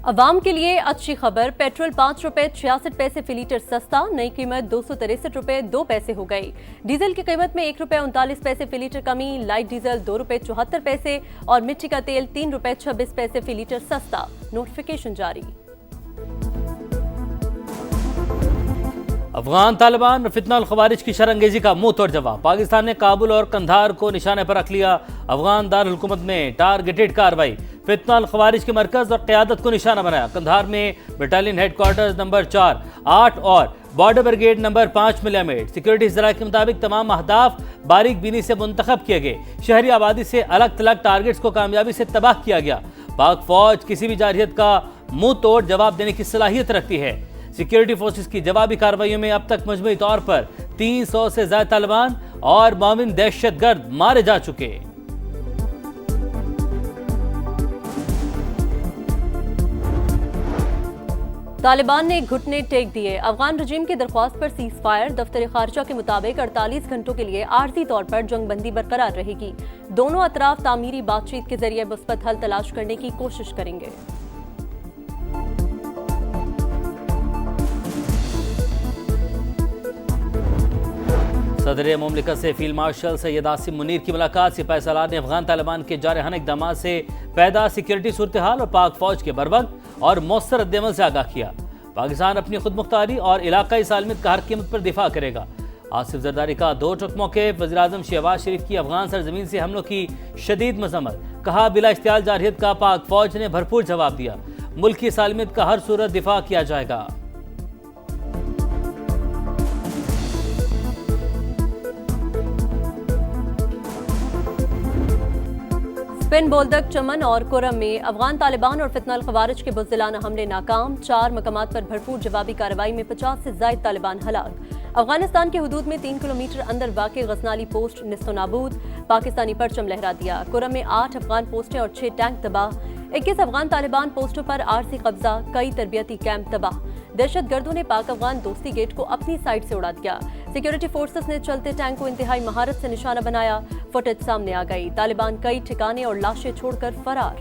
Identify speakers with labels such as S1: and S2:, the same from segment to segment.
S1: अवाम के लिए अच्छी खबर, पेट्रोल 5 रुपए 66 पैसे फी लीटर सस्ता, नई कीमत 263 रुपए 2 पैसे हो गई। डीजल की कीमत में 1 रुपए 39 पैसे फी लीटर कमी, लाइट डीजल 2 रुपए 74 पैसे और मिट्टी का तेल 3 रुपए 26 पैसे फी लीटर सस्ता। नोटिफिकेशन जारी।
S2: अफगान तालिबान और फितना खवारिज की शरंगेजी का मुंह तोड़ जवाब। पाकिस्तान ने काबुल और कंधार को निशाने पर रख लिया। अफगान दारुल हुकूमत में टारगेटेड कार्रवाई, फितना खवारिज के मरकज और क़यादत को निशाना बनाया। कंधार में बटालियन हेडक्वार्टर्स नंबर 4, 8 और बॉर्डर ब्रिगेड नंबर 5 में लियामेट। सिक्योरिटी ज़राए के मुताबिक तमाम अहदाफ बारीक बीनी से मुंतखब किए गए। शहरी आबादी से अलग थलग टारगेट्स को कामयाबी से तबाह किया गया। पाक फौज किसी भी जारहियत का मुंह तोड़ जवाब देने की सलाहियत रखती है। सिक्योरिटी फोर्सेस की जवाबी कार्रवाइयों में अब तक मजमूई तौर पर 300 से ज्यादा तालिबान और मोमिन दहशतगर्द मारे जा चुके।
S1: तालिबान ने घुटने टेक दिए। अफगान रजीम की दरख्वास्त पर सीज फायर। दफ्तर खारजा के मुताबिक 48 घंटों के लिए आर्जी तौर पर जंगबंदी बरकरार रहेगी। दोनों अतराफ तामीरी बातचीत के जरिए मुस्बत हल तलाश करने की कोशिश करेंगे।
S2: सदर मुमलिकत से फील्ड मार्शल सैयद आसिम मुनीर की मुलाकात। सिपाही सालार ने अफगान तालिबान के जारहाना इक़दामात से पैदा सिक्योरिटी सूरत हाल और पाक फौज के बरवक्त और मौसर रद्दअमल से आगाह किया। पाकिस्तान अपनी खुद मुख्तारी और इलाकाई सालमियत का हर कीमत पर दिफा करेगा। आसिफ जरदारी का दो टुक मौक़िफ़। वज़ीर आज़म शहबाज शरीफ की अफगान सरजमीन से हमलों की शदीद मज़म्मत। कहा बिला इख्तियार जारहियत का पाक फौज ने भरपूर जवाब दिया। मुल्क की सालमियत का हर सूरत दिफा किया जाएगा।
S1: स्पिन बोल्दक, चमन और कुरम में अफगान तालिबान और फितना खवारिज के बुज़दिलाना हमले नाकाम। 4 मकामात पर भरपूर जवाबी कार्रवाई में 50 से ज़ायद तालिबान हलाक। अफगानिस्तान के हुदूद में 3 किलोमीटर अंदर वाक़ गजनाली पोस्ट निस्तो नाबूद। पाकिस्तानी परचम लहरा दिया। कुरम में 8 अफगान पोस्टें और 6 टैंक तबाह। 21 अफगान तालिबान पोस्टों पर आरसी कब्जा, कई तरबियती कैंप तबाह। दहशतगर्दों ने पाक अफगान दोस्ती गेट को अपनी साइड से उड़ा दिया। सिक्योरिटी फोर्सेस ने चलते टैंक को इंतहाई महारत से निशाना बनाया। फुटेज सामने आ गई। तालिबान कई ठिकाने और लाशें छोड़कर फरार।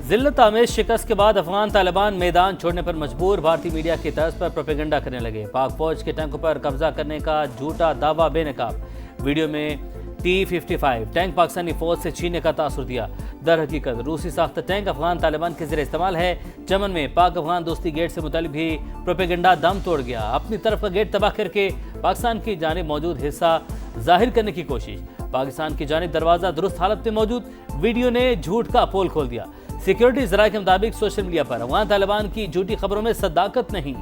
S2: जिल्लत आमेज शिकस्त के बाद अफगान तालिबान मैदान छोड़ने पर मजबूर। भारतीय मीडिया की तर्ज पर प्रोपेगेंडा करने लगे। पाक फौज के टैंकों पर कब्जा करने का झूठा दावा बेनकाब। वीडियो में T-55 टैंक पाकिस्तानी फौज से छीनने का तासुर दिया। दर हकीकत रूसी साख्ता टैंक अफगान तालिबान के ज़रिए इस्तेमाल है। चमन में पाक अफगान दोस्ती गेट से मुतालिक भी प्रोपेगेंडा दम तोड़ गया। अपनी तरफ का गेट तबाह करके पाकिस्तान की जानिब मौजूद हिस्सा जाहिर करने की कोशिश। पाकिस्तान की जानिब दरवाज़ा दुरुस्त हालत में मौजूद। वीडियो ने झूठ का पोल खोल दिया। सिक्योरिटी ज़राए के मुताबिक सोशल मीडिया पर अफगान तालिबान की झूठी खबरों में सदाकत नहीं।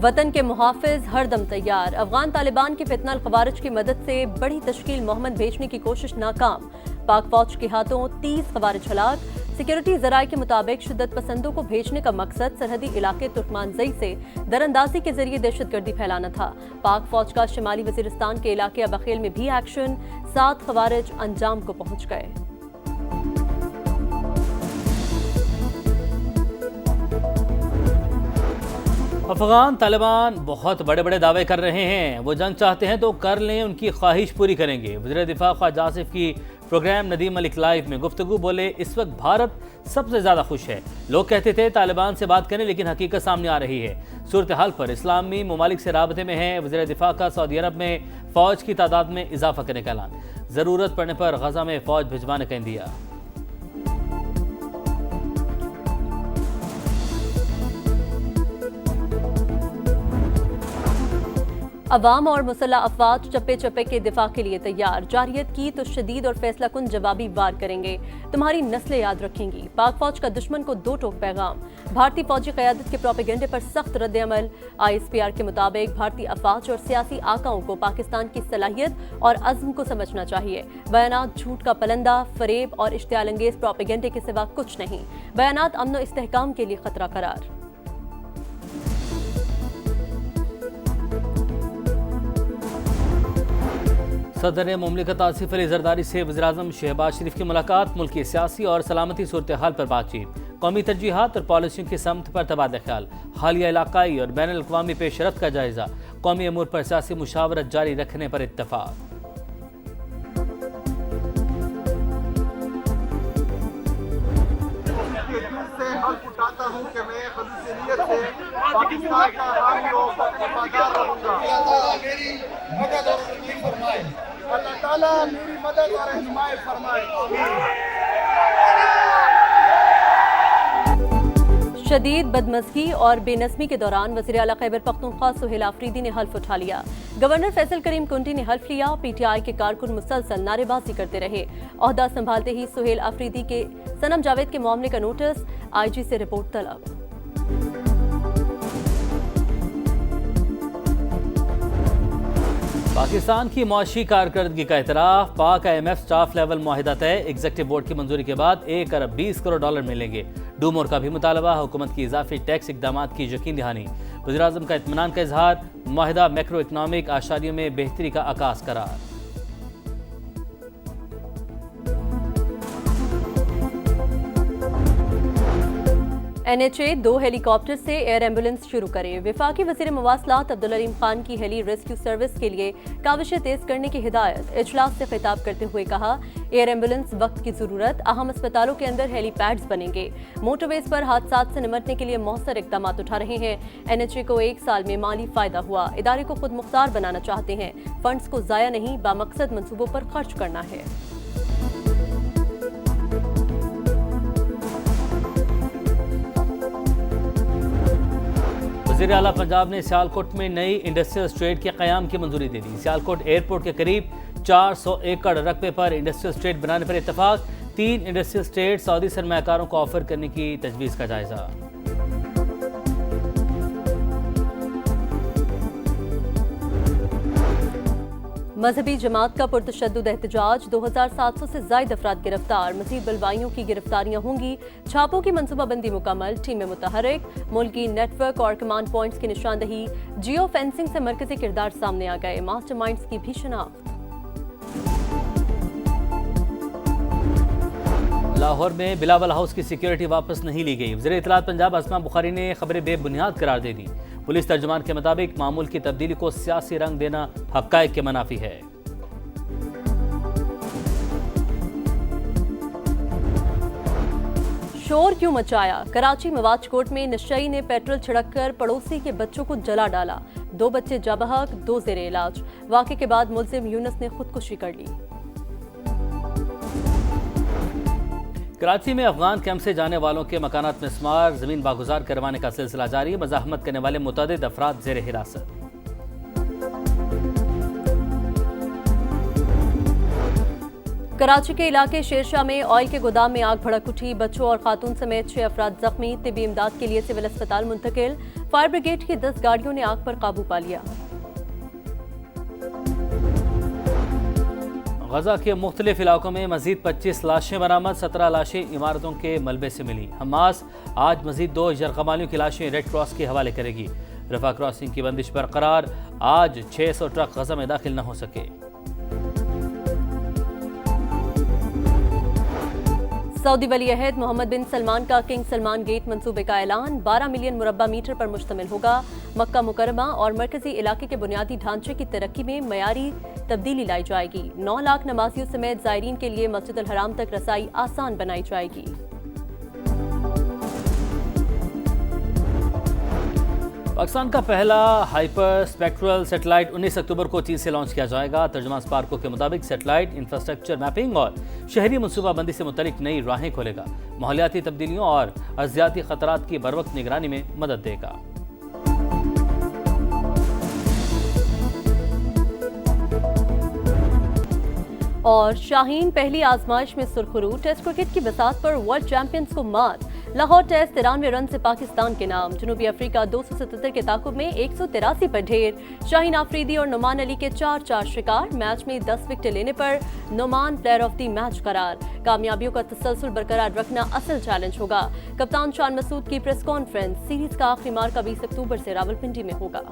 S1: वतन के मुहाफिज हरदम तैयार। अफगान तालिबान की फितना खवारिज की मदद से बड़ी तश्कील मोहम्मद भेजने की कोशिश नाकाम। पाक फौज के हाथों 30 खवारिज हलाक। सिक्योरिटी ज़राए के मुताबिक शिद्दत पसंदों को भेजने का मकसद सरहदी इलाके तुर्कमानजई से दरअंदाजी के जरिए दहशतगर्दी फैलाना था। पाक फौज का शिमाली वजीरिस्तान के इलाके अबखेल में भी एक्शन। 7 खवारिज अंजाम को पहुंच गए।
S2: अफगान तालिबान बहुत बड़े बड़े दावे कर रहे हैं। वो जंग चाहते हैं तो कर लें, उनकी ख्वाहिश पूरी करेंगे। वज़ीर दिफा ख्वाजा आसिफ की प्रोग्राम नदीम मलिक लाइव में गुफ्तगू बोले, इस वक्त भारत सबसे ज़्यादा खुश है। लोग कहते थे तालिबान से बात करें, लेकिन हकीकत सामने आ रही है। सूरत हाल पर इस्लामी ममालिक से राबते में है। वज़ीर दिफा का सऊदी अरब में फ़ौज की तादाद में इजाफा करने का ऐलान। ज़रूरत पड़ने पर गजा में फ़ौज भिजवाने का इंदिया।
S1: अवाम और मुसल्लह अफवाज चप्पे चप्पे के दिफा के लिए तैयार। जारहियत की तो शदीद और फैसला कुन जवाबी वार करेंगे। तुम्हारी नस्लें याद रखेंगी। पाक फौज का दुश्मन को 2 टोक पैगाम। भारतीय फौजी क़यादत के प्रोपेगेंडे पर सख्त रद्द-ए-अमल। ISPR के मुताबिक भारतीय अफवाज और सियासी आकाओं को पाकिस्तान की सलाहियत और अज़्म को समझना चाहिए। बयानात झूठ का पलंदा, फरेब और इश्तियाल अंगेज प्रोपेगेंडे के सिवा कुछ नहीं। बयानात अमन व इस्तेहकाम के लिए खतरा करार।
S2: सदर मुमलिकत आसिफ अली जरदारी से वज़ीर आज़म शहबाज शरीफ की मुलाकात। मुल्क की सियासी और सलामती सूरत हाल पर बातचीत। कौमी तरजीहात और पॉलिसियों की समत पर तबादला ख्याल, हालिया इलाकाई और बैनुल अक़वामी पेशरफ्त का जायजा, कौमी अमूर पर सियासी मुशावरत जारी रखने पर इत्तफाक।
S3: उठाता हूं कि मैं खलूसियत से पाकिस्तान का हामी और वफादार रहूंगा। अल्लाह ताला मेरी मदद और रहनुमाई फरमाए।
S1: शदीद बदमज़गी और बेनज़मी के दौरान वज़ीर आला खैबर पख्तूनख्वा सुहेल आफरीदी ने हल्फ उठा लिया। गवर्नर फैसल करीम कुंटी ने हल्फ लिया। पीटीआई के कारकुन मुसलसल नारेबाजी करते रहे। ओहदा संभालते ही सुहेल आफरीदी के सनम जावेद के मामले का नोटिस, आईजी से रिपोर्ट तलब।
S2: पाकिस्तान की मुआशी कारकर्दगी का एतराफ़, पाक IMF स्टाफ लेवल मुआहिदा तय, एग्जीक्यूटिव बोर्ड की मंजूरी के बाद 1 अरब 20 करोड़ डॉलर मिलेंगे। डूमोर का भी मुतालबा, हुकूमत की इजाफी टैक्स इकदाम की यकीन दहानी। वज़ीर-ए-आज़म का इत्मीनान का इजहार, मुआहिदा मैक्रो इकनॉमिक आशारियों में बेहतरी का आगाज करार।
S1: NHA 2 हेलीकॉप्टर से एयर एम्बुलेंस शुरू करे। वफाकी वज़ीर मवासलात अब्दुल अलीम खान की हेली रेस्क्यू सर्विस के लिए काविशें तेज करने की हिदायत। इजलास से खिताब करते हुए कहा, एयर एम्बुलेंस वक्त की जरूरत, अहम अस्पतालों के अंदर हेलीपैड्स बनेंगे। मोटरवेज पर हादसात से निमटने के लिए मौसर इकदाम उठा रहे हैं। NHA को 1 साल में माली फायदा हुआ। इदारे को खुद मुख्तार बनाना चाहते हैं। फंड्स को जाया नहीं, बामकसद मंसूबों पर खर्च करना है।
S2: वज़ीर आला पंजाब ने सियालकोट में नई इंडस्ट्रियल स्टेट के क़याम की मंजूरी दे दी। सियालकोट एयरपोर्ट के करीब 400 एकड़ रकबे पर इंडस्ट्रियल स्टेट बनाने पर इत्तफाक। 3 इंडस्ट्रियल स्टेट सऊदी सरमायाकारों को ऑफर करने की तजवीज़ का जायजा।
S1: मजहबी जमात का पुरतशद्दुद एहतजाज, 2700 से जायद अफराद गिरफ्तार। मजीद बलवाइयों की गिरफ्तारियां होंगी। छापों की मनसूबाबंदी मुकम्मल, टीमें मुतहरिक। मुल्की नेटवर्क और कमांड पॉइंट्स की निशानदही। जियो फेंसिंग से मरकजी किरदार सामने आ गए। मास्टरमाइंड्स की भी शनाख्त।
S2: लाहौर में बिलावल हाउस की सिक्योरिटी वापस नहीं ली गई। वज़ीर इत्तलात पंजाब असमा बुखारी ने खबरें बेबुनियाद करार दे दी। पुलिस तर्जुमान के मुताबिक मामूल की तब्दीली को सियासी रंग देना हक़ाइक़ के मुनाफी है।
S1: शोर क्यों मचाया? कराची मवाज कोर्ट में नशई ने पेट्रोल छिड़ककर पड़ोसी के बच्चों को जला डाला। 2 बच्चे जाबहक, 2 ज़ेरे इलाज। वाक़े के बाद मुल्ज़िम यूनुस ने खुदकुशी कर ली।
S2: कराची में अफगान कैंप से जाने वालों के मकानात में स्मार, जमीन बागुजार करवाने का सिलसिला जारी। मज़ाहमत करने वाले मुतअद्दिद अफराद ज़ेर हिरासत।
S1: कराची के इलाके शेरशाह में ऑयल के गोदाम में आग भड़क उठी। बच्चों और खातून समेत 6 अफराद जख्मी। तिब्बी इमदाद के लिए सिविल अस्पताल मुंतकिल। फायर ब्रिगेड की 10 गाड़ियों ने आग पर काबू पा लिया।
S2: गजा के मुख्तलिफ इलाकों में मजीद 25 लाशें बरामद। 17 लाशें इमारतों के मलबे से मिली। हमास आज मजीद 2 यरगमालियों की लाशें रेड क्रॉस के हवाले करेगी। रफा क्रॉसिंग की बंदिश बरकरार। आज 600 ट्रक गजा में दाखिल न हो सके।
S1: सऊदी वली अहद मोहम्मद बिन सलमान का किंग सलमान गेट मंसूबे का ऐलान। 12 मिलियन मुरब्बा मीटर पर मुश्तमिल होगा। मक्का मुकरमा और मरकजी इलाके के बुनियादी ढांचे की तरक्की में मयारी तब्दीली लाई जाएगी। 9 लाख नमाजियों समेत ज़ायरीन के लिए मस्जिद अल हराम तक रसाई आसान बनाई जाएगी।
S2: पाकिस्तान का पहला हाइपर स्पेक्ट्रल सैटेलाइट 19 अक्टूबर को चीन से लॉन्च किया जाएगा। तर्जुमान स्पार्को के मुताबिक सैटेलाइट इंफ्रास्ट्रक्चर मैपिंग और शहरी मनसूबाबंदी से मुतल्लिक नई राहें खोलेगा। माहौलियाती तब्दीलियों और अर्जियाती खतरात की बरवक्त निगरानी में मदद देगा।
S1: और शाहीन पहली आजमाइश में सुरखरू। टेस्ट क्रिकेट की बिसात पर वर्ल्ड चैंपियंस को मात। लाहौर टेस्ट 93 रन से पाकिस्तान के नाम। जनूबी अफ्रीका 277 के ताकुब में 183 पर ढेर। शाहीन आफरीदी और नुमान अली के 4-4 शिकार। मैच में 10 विकेट लेने पर Nauman player of the match करार। कामयाबियों का तसलसल बरकरार रखना असल चैलेंज होगा। कप्तान शान मसूद की प्रेस कॉन्फ्रेंस। सीरीज का आखिरी मार्का 20 अक्टूबर से रावलपिंडी में होगा।